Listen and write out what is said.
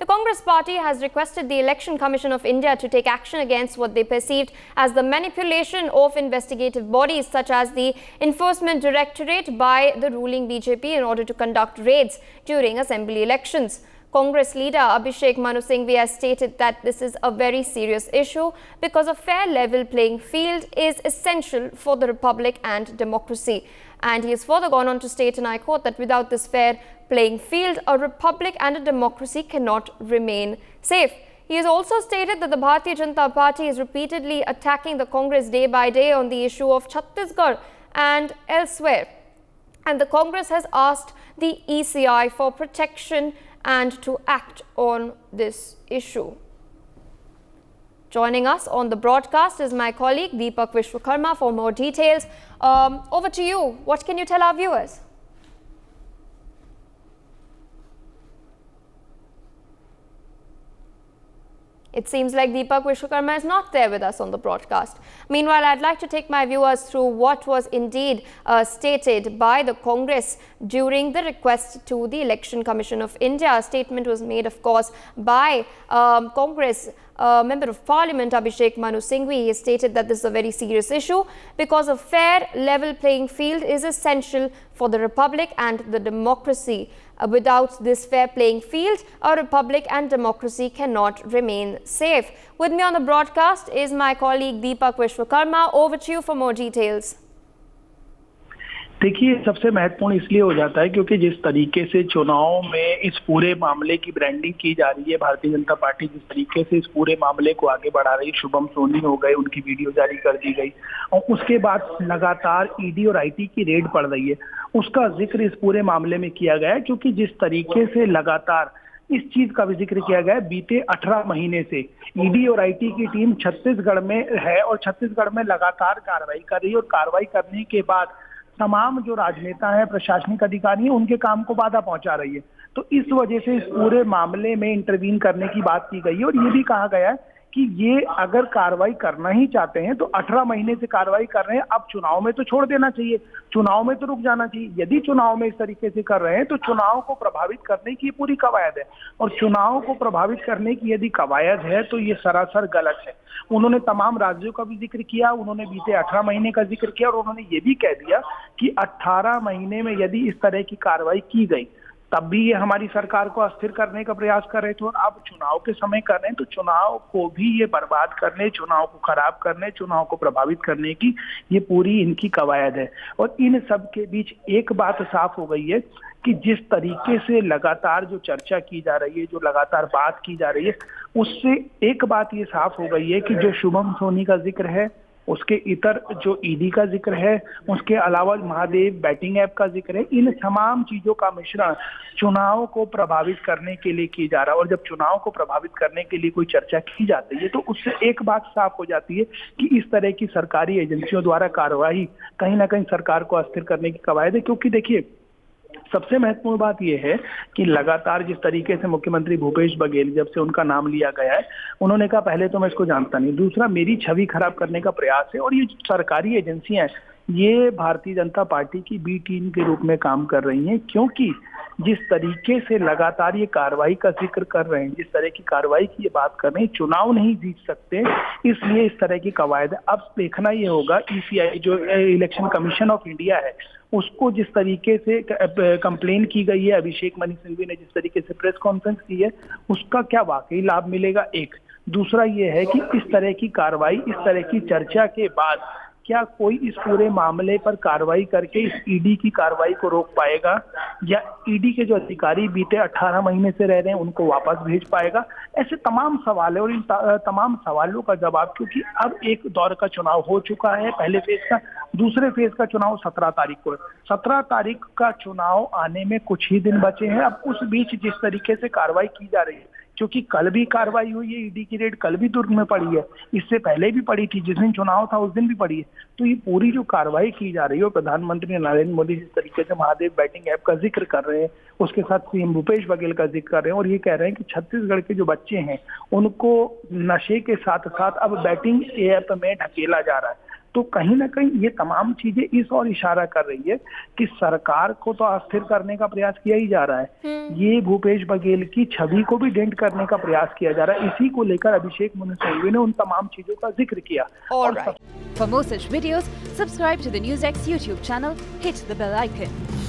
The Congress party has requested the Election Commission of India to take action against what they perceived as the manipulation of investigative bodies such as the Enforcement Directorate by the ruling BJP in order to conduct raids during assembly elections. Congress leader Abhishek Manu Singhvi has stated that this is a very serious issue because a fair level playing field is essential for the republic and democracy. And he has further gone on to state, and I quote, that without this fair playing field, a republic and a democracy cannot remain safe. He has also stated that the Bharatiya Janata Party is repeatedly attacking the Congress day by day on the issue of Chhattisgarh and elsewhere. And the Congress has asked the ECI for protection and to act on this issue. Joining us on the broadcast is my colleague Deepak Vishwakarma for more details. Over to you. What can you tell our viewers? It seems like Deepak Vishwakarma is not there with us on the broadcast. Meanwhile, I'd like to take my viewers through what was indeed stated by the Congress during the request to the Election Commission of India. A statement was made, of course, by Congress Member of Parliament Abhishek Manu Singhvi. He stated that this is a very serious issue because a fair, level playing field is essential for the republic and the democracy. Without this fair playing field, a republic and democracy cannot remain safe. With me on the broadcast is my colleague Deepak Vishwakarma. Over to you for more details. देखिए, सबसे महत्वपूर्ण इसलिए हो जाता है क्योंकि जिस तरीके से चुनाव में इस पूरे मामले की ब्रांडिंग की जा रही है, भारतीय जनता पार्टी जिस तरीके से इस पूरे मामले को आगे बढ़ा रही है, शुभम सोनी हो गए, उनकी वीडियो जारी कर दी गई और उसके बाद लगातार ईडी और आईटी की रेड पड़ रही है, उसका जिक्र इस पूरे मामले में किया गया है। क्योंकि जिस तरीके से लगातार इस चीज का भी जिक्र किया गया है, बीते 18 महीने से ईडी और आईटी की टीम छत्तीसगढ़ में है और छत्तीसगढ़ में लगातार कार्रवाई कर रही है और कार्रवाई करने के बाद तमाम जो राजनेता हैं, प्रशासनिक अधिकारी हैं, उनके काम को बाधा पहुंचा रही है। तो इस वजह से इस पूरे मामले में इंटरवीन करने की बात की गई है और ये भी कहा गया है कि ये अगर कार्रवाई करना ही चाहते हैं तो 18 महीने से कार्रवाई कर रहे हैं, अब चुनाव में तो छोड़ देना चाहिए, चुनाव में तो रुक जाना चाहिए। यदि चुनाव में इस तरीके से कर रहे हैं तो चुनाव को प्रभावित करने की ये पूरी कवायद है और चुनाव को प्रभावित करने की यदि कवायद है तो ये सरासर गलत है। उन्होंने तमाम राज्यों का भी जिक्र किया, उन्होंने बीते 18 महीने का जिक्र किया और उन्होंने ये भी कह दिया कि 18 महीने में यदि इस तरह की कार्रवाई की गई तब भी ये हमारी सरकार को अस्थिर करने का प्रयास कर रहे थे और अब चुनाव के समय कर रहे हैं तो चुनाव को भी ये बर्बाद करने, चुनाव को खराब करने, चुनाव को प्रभावित करने की ये पूरी इनकी कवायद है। और इन सब के बीच एक बात साफ हो गई है कि जिस तरीके से लगातार जो चर्चा की जा रही है, जो लगातार बात की जा रही है, उससे एक बात ये साफ हो गई है कि जो शुभम सोनी का जिक्र है, उसके इतर जो ईडी का जिक्र है, उसके अलावा महादेव बैटिंग ऐप का जिक्र है, इन तमाम चीजों का मिश्रण चुनाव को प्रभावित करने के लिए की जा रहा है। और जब चुनाव को प्रभावित करने के लिए कोई चर्चा की जाती है तो उससे एक बात साफ हो जाती है कि इस तरह की सरकारी एजेंसियों द्वारा कार्रवाई कहीं ना कहीं सरकार को अस्थिर करने की कवायद है। क्योंकि देखिए, सबसे महत्वपूर्ण बात यह है कि लगातार जिस तरीके से मुख्यमंत्री भूपेश बघेल, जब से उनका नाम लिया गया है, उन्होंने कहा पहले तो मैं इसको जानता नहीं, दूसरा मेरी छवि खराब करने का प्रयास है। और ये सरकारी एजेंसियां ये भारतीय जनता पार्टी की बी टीम के रूप में काम कर रही हैं। क्योंकि जिस तरीके से लगातार ये कार्रवाई का जिक्र कर रहे हैं, जिस तरह की कार्रवाई की ये बात कर रहे हैं, चुनाव नहीं जीत सकते, इसलिए इस तरह की कवायद है। अब देखना ये होगा ईसीआई जो इलेक्शन कमीशन ऑफ इंडिया है, उसको जिस तरीके से कंप्लेन की गई है, अभिषेक मनु सिंघवी ने जिस तरीके से प्रेस कॉन्फ्रेंस की है, उसका क्या वाकई लाभ मिलेगा? एक दूसरा ये है कि इस तरह की कार्रवाई, इस तरह की चर्चा के बाद क्या कोई इस पूरे मामले पर कार्रवाई करके इस ईडी की कार्रवाई को रोक पाएगा या ईडी के जो अधिकारी बीते 18 महीने से रह रहे हैं उनको वापस भेज पाएगा? ऐसे तमाम सवाल है और इन तमाम सवालों का जवाब, क्योंकि अब एक दौर का चुनाव हो चुका है, पहले फेज का, दूसरे फेज का चुनाव 17 तारीख को है। 17 तारीख का चुनाव आने में कुछ ही दिन बचे हैं। अब उस बीच जिस तरीके से कार्रवाई की जा रही है, क्योंकि कल भी कार्रवाई हुई है, ईडी की रेड कल भी दुर्ग में पड़ी है, इससे पहले भी पड़ी थी, जिस दिन चुनाव था उस दिन भी पड़ी है। तो ये पूरी जो कार्रवाई की जा रही है और प्रधानमंत्री नरेंद्र मोदी जिस तरीके से महादेव बैटिंग ऐप का जिक्र कर रहे हैं, उसके साथ सीएम भूपेश बघेल का जिक्र कर रहे हैं और ये कह रहे हैं कि छत्तीसगढ़ के जो बच्चे हैं उनको नशे के साथ साथ अब बैटिंग ऐप में ढकेला जा रहा है। तो कहीं ना कहीं ये तमाम चीजें इस और इशारा कर रही है कि सरकार को तो अस्थिर करने का प्रयास किया ही जा रहा है, ये भूपेश बघेल की छवि को भी डेंट करने का प्रयास किया जा रहा है। इसी को लेकर अभिषेक मनु सिंघवी ने उन तमाम चीजों का जिक्र किया। For more such videos, subscribe to the NewsX YouTube channel, hit the bell icon.